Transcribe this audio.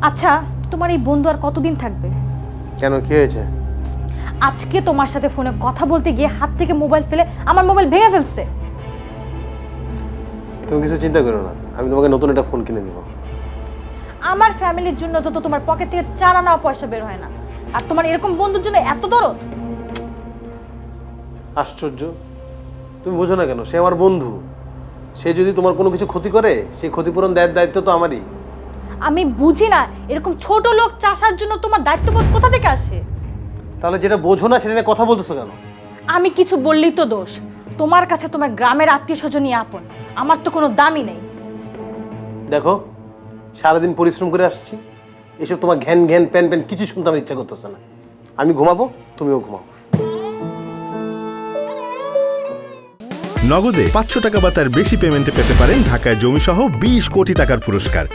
আচ্ছা, তোমার এই বন্ধু আর কতদিন থাকবে? কেন, কি হয়েছে? আজকে তোমার সাথে ফোনে কথা বলতে গিয়ে হাত থেকে মোবাইল ফেলে আমার মোবাইল ভেঙে ফেলছে। তুমি কিছু চিন্তা করো না, আমি তোমাকে নতুন একটা ফোন কিনে দিব। আমার ফ্যামিলির জন্য তো তোমার পকেট থেকে 4 আনা পয়সা বের হয় না, আর তোমার এরকম বন্ধুর জন্য এত দরদ। আশ্চর্য, তুমি বোঝো না কেন? সে আমার বন্ধু, সে যদি তোমার কোনো কিছু ক্ষতি করে সেই ক্ষতিপূরণ দেওয়ার দায়িত্ব তো আমারই। আমি বুঝি না, এরকম ছোট লোক চাষার জন্য তোমার দায়িত্ববোধ কোথা থেকে আসে? তাহলে যেটা বোঝো না সেটা নিয়ে কথা বলতেছো কেন? আমি কিছু বললেই তো দোষ। তোমার কাছে তোমার গ্রামের আত্মীয় স্বজনই আপন, আমার তো কোনো দামই নেই। দেখো, সারাদিন পরিশ্রম করে আসছি, এসব তোমার ঘ্যান ঘ্যান প্যান প্যান কিছু শুনতে আমার ইচ্ছা করতেছে না। আমি ঘুমাবো, তুমিও ঘুমাও। নগদে 500 টাকা বা তার বেশি পেমেন্টে পেতে পারেন ঢাকায় জমিসহ 20 কোটি টাকার পুরস্কার।